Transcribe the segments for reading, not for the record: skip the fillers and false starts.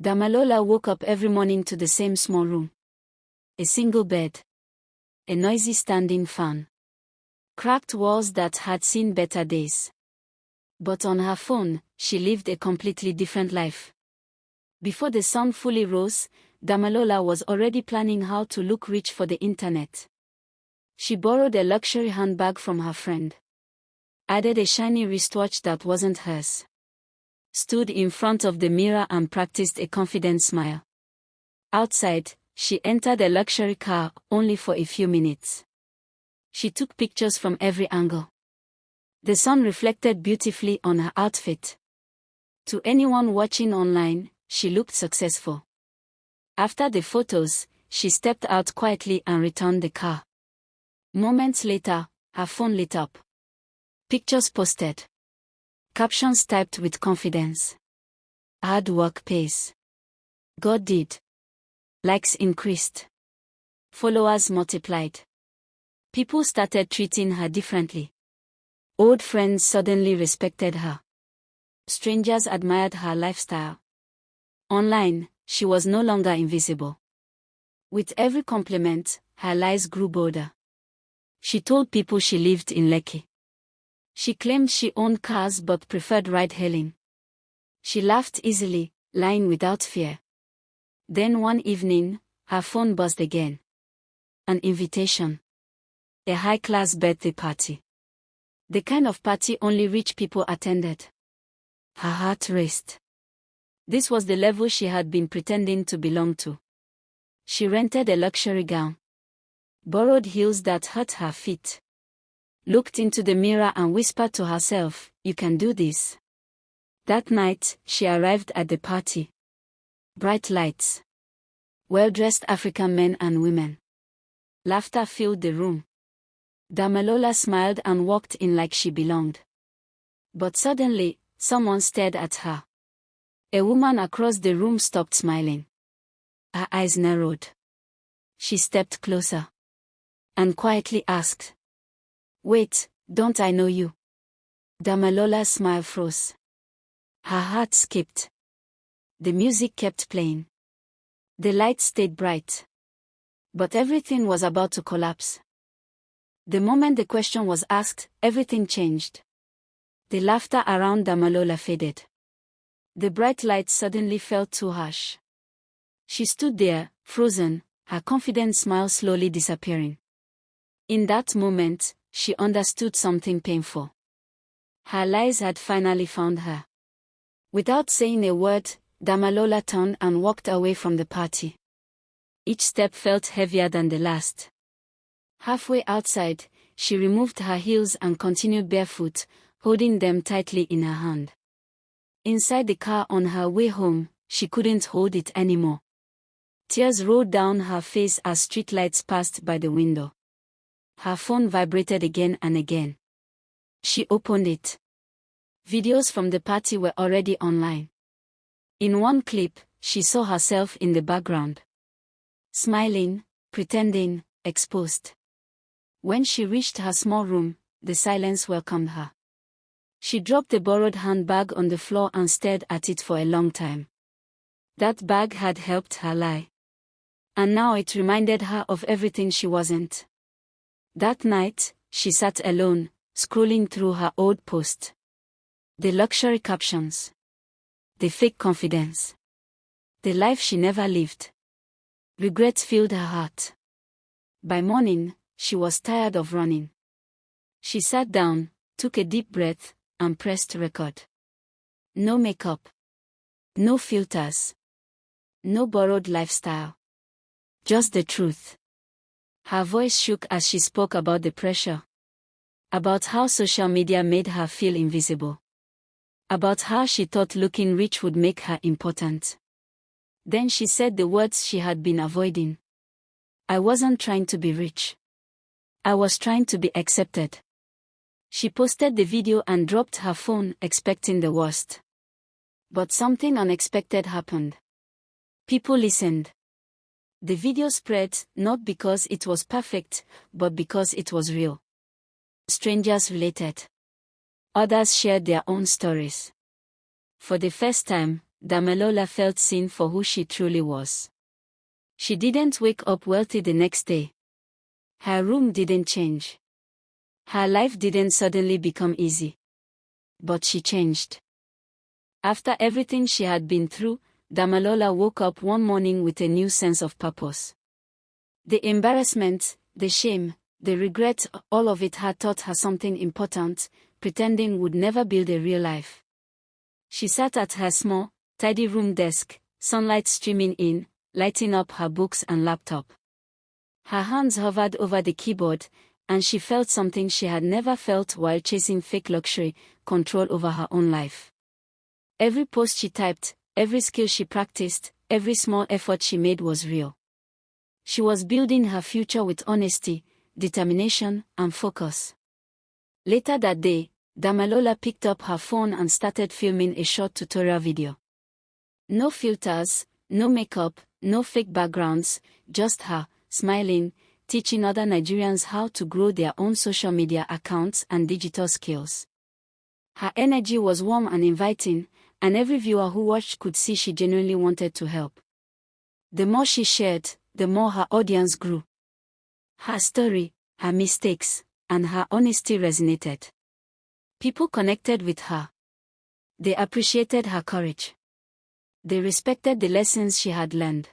Damilola woke up every morning to the same small room. A single bed. A noisy standing fan. Cracked walls that had seen better days. But on her phone, she lived a completely different life. Before the sun fully rose, Damilola was already planning how to look rich for the internet. She borrowed a luxury handbag from her friend. Added a shiny wristwatch that wasn't hers. Stood in front of the mirror and practiced a confident smile. Outside, she entered a luxury car only for a few minutes. She took pictures from every angle. The sun reflected beautifully on her outfit. To anyone watching online, she looked successful. After the photos, she stepped out quietly and returned the car. Moments later, her phone lit up. Pictures posted. Captions typed with confidence. Hard work pays. God did. Likes increased. Followers multiplied. People started treating her differently. Old friends suddenly respected her. Strangers admired her lifestyle. Online, she was no longer invisible. With every compliment, her lies grew bolder. She told people she lived in Lekki. She claimed she owned cars but preferred ride-hailing. She laughed easily, lying without fear. Then one evening, her phone buzzed again. An invitation. A high-class birthday party. The kind of party only rich people attended. Her heart raced. This was the level she had been pretending to belong to. She rented a luxury gown. Borrowed heels that hurt her feet. Looked into the mirror and whispered to herself, "You can do this." That night, she arrived at the party. Bright lights. Well-dressed African men and women. Laughter filled the room. Damilola smiled and walked in like she belonged. But suddenly, someone stared at her. A woman across the room stopped smiling. Her eyes narrowed. She stepped closer. And quietly asked, "Wait, don't I know you?" Damilola's smile froze. Her heart skipped. The music kept playing. The lights stayed bright. But everything was about to collapse. The moment the question was asked, everything changed. The laughter around Damilola faded. The bright lights suddenly felt too harsh. She stood there, frozen, her confident smile slowly disappearing. In that moment, she understood something painful. Her lies had finally found her. Without saying a word, Damilola turned and walked away from the party. Each step felt heavier than the last. Halfway outside, she removed her heels and continued barefoot, holding them tightly in her hand. Inside the car on her way home, she couldn't hold it anymore. Tears rolled down her face as streetlights passed by the window. Her phone vibrated again and again. She opened it. Videos from the party were already online. In one clip, she saw herself in the background. Smiling, pretending, exposed. When she reached her small room, the silence welcomed her. She dropped the borrowed handbag on the floor and stared at it for a long time. That bag had helped her lie. And now it reminded her of everything she wasn't. That night, she sat alone, scrolling through her old posts. The luxury captions. The fake confidence. The life she never lived. Regret filled her heart. By morning, she was tired of running. She sat down, took a deep breath, and pressed record. No makeup. No filters. No borrowed lifestyle. Just the truth. Her voice shook as she spoke about the pressure. About how social media made her feel invisible. About how she thought looking rich would make her important. Then she said the words she had been avoiding. I wasn't trying to be rich. I was trying to be accepted. She posted the video and dropped her phone, expecting the worst. But something unexpected happened. People listened. The video spread, not because it was perfect, but because it was real. Strangers related. Others shared their own stories. For the first time, Damilola felt seen for who she truly was. She didn't wake up wealthy the next day. Her room didn't change. Her life didn't suddenly become easy. But she changed. After everything she had been through, Damilola woke up one morning with a new sense of purpose. The embarrassment, the shame, the regret, all of it had taught her something important. Pretending would never build a real life. She sat at her small, tidy room desk, sunlight streaming in, lighting up her books and laptop. Her hands hovered over the keyboard, and she felt something she had never felt while chasing fake luxury, control over her own life. Every post she typed, every skill she practiced, every small effort she made was real. She was building her future with honesty, determination, and focus. Later that day, Damilola picked up her phone and started filming a short tutorial video. No filters, no makeup, no fake backgrounds, just her, smiling, teaching other Nigerians how to grow their own social media accounts and digital skills. Her energy was warm and inviting, and every viewer who watched could see she genuinely wanted to help. The more she shared, the more her audience grew. Her story, her mistakes, and her honesty resonated. People connected with her. They appreciated her courage. They respected the lessons she had learned.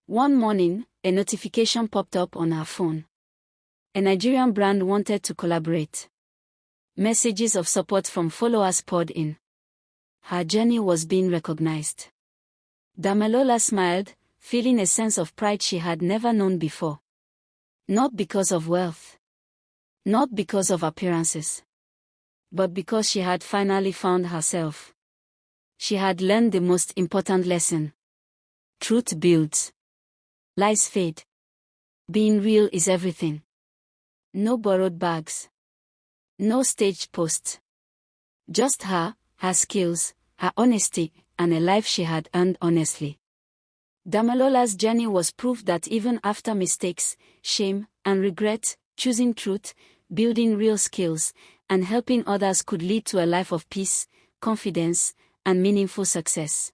One morning, a notification popped up on her phone. A Nigerian brand wanted to collaborate. Messages of support from followers poured in. Her journey was being recognized. Damilola smiled, feeling a sense of pride she had never known before. Not because of wealth. Not because of appearances. But because she had finally found herself. She had learned the most important lesson. Truth builds. Lies fade. Being real is everything. No borrowed bags. No staged posts. Just her skills, her honesty, and a life she had earned honestly. Damilola's journey was proof that even after mistakes, shame, and regret, choosing truth, building real skills, and helping others could lead to a life of peace, confidence, and meaningful success.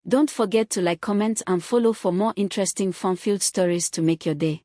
Don't forget to like, comment, and follow for more interesting fun-filled stories to make your day.